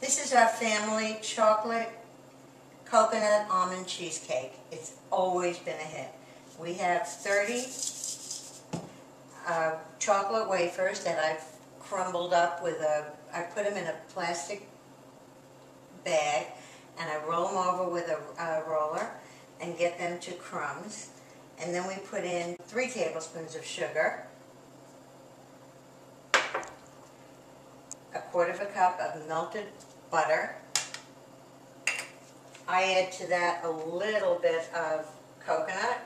This is our family chocolate coconut almond cheesecake. It's always been a hit. We have 30 chocolate wafers that I've crumbled up with I put them in a plastic bag and I roll them over with a roller and get them to crumbs. And then we put in 3 tablespoons of sugar, a 1/4 cup of melted butter. I add to that a little bit of coconut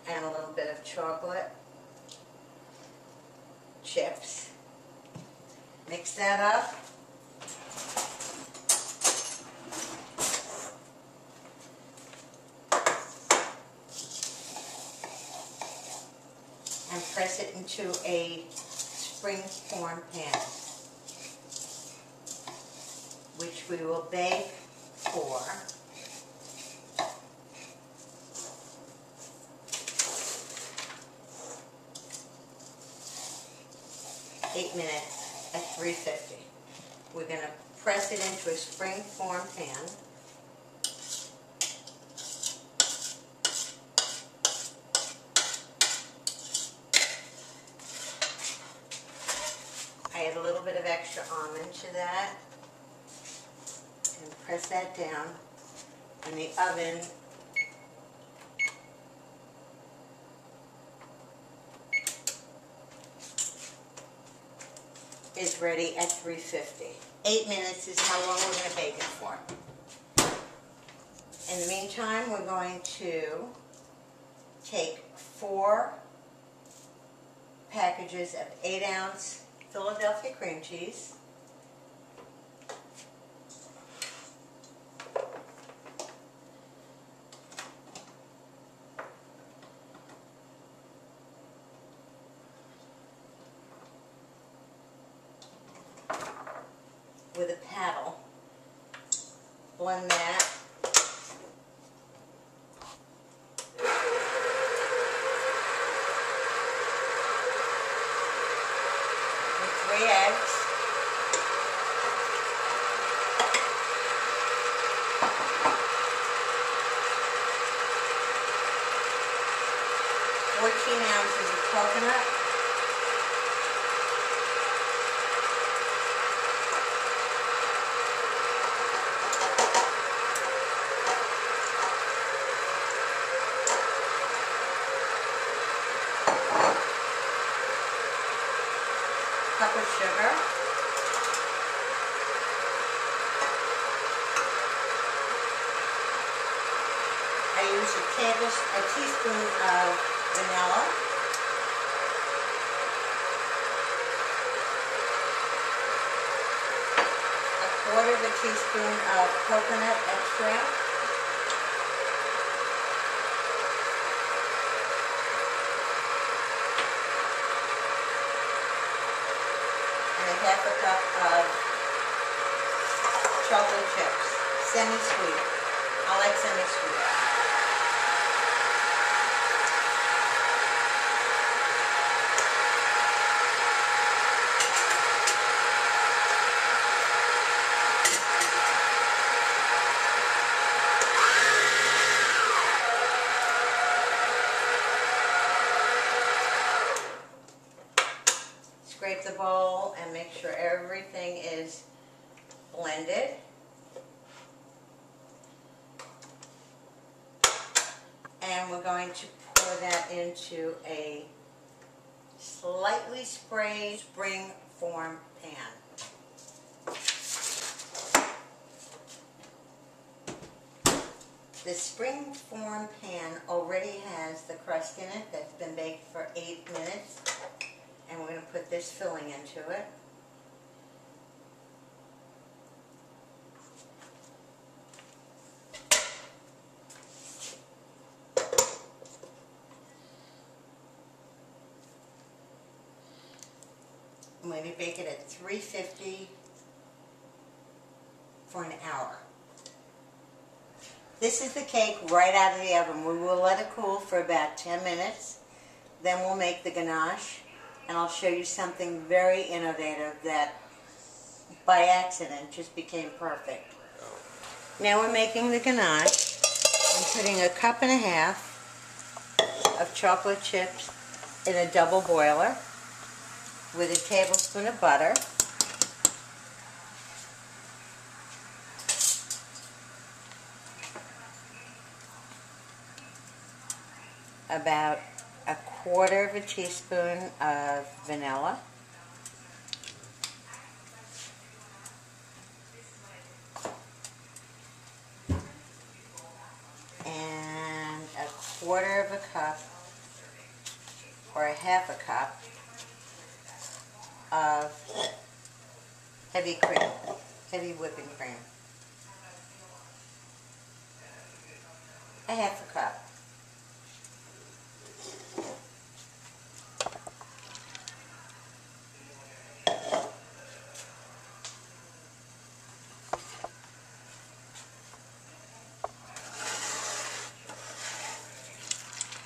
and a little bit of chocolate chips. Mix that up. And press it into a spring-form pan, which we will bake for 8 minutes at 350. We're going to press it into a spring-form pan. I add a little bit of extra almond to that and press that down, and the oven is ready at 350. 8 minutes is how long we're going to bake it for. In the meantime, we're going to take 4 packages of 8-ounce Philadelphia cream cheese, with a paddle, blend that, with 3 eggs, ounces of coconut, cup of sugar, I use a teaspoon of vanilla, a 1/4 teaspoon of coconut extract, and a 1/2 cup of chocolate chips, semi-sweet. I like semi-sweet. Scrape the bowl and make sure everything is blended. And we're going to pour that into a slightly sprayed spring form pan. The spring form pan already has the crust in it that's been baked for 8 minutes. And we're going to put this filling into it. I'm going to bake it at 350 for an hour. This is the cake right out of the oven. We will let it cool for about 10 minutes. Then we'll make the ganache. And I'll show you something very innovative that by accident, just became perfect. Now we're making the ganache. I'm putting 1.5 cups of chocolate chips in a double boiler with a tablespoon of butter, about 1/4 teaspoon of vanilla, and 1/4 cup or 1/2 cup of heavy cream, heavy whipping cream. 1/2 cup.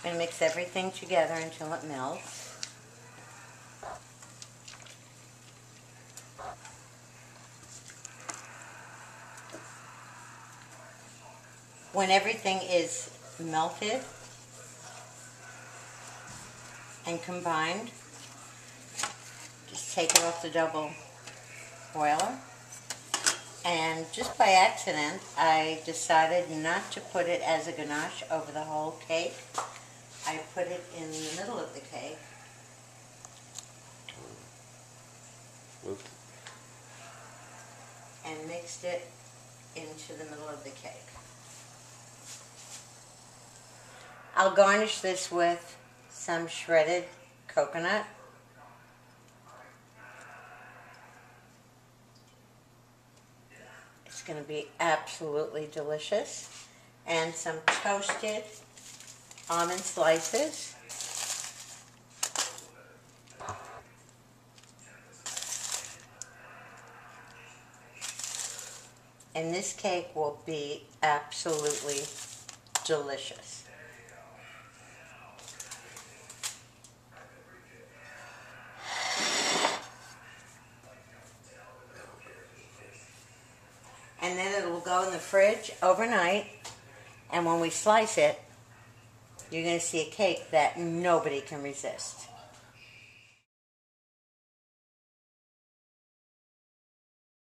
And mix everything together until it melts. When everything is melted and combined, just take it off the double boiler. And just by accident, I decided not to put it as a ganache over the whole cake. I put it in the middle of the cake. Oops. And mixed it into the middle of the cake. I'll garnish this with some shredded coconut. It's going to be absolutely delicious. And some toasted almond slices. And this cake will be absolutely delicious. And then it will go in the fridge overnight, and when we slice it, you're going to see a cake that nobody can resist.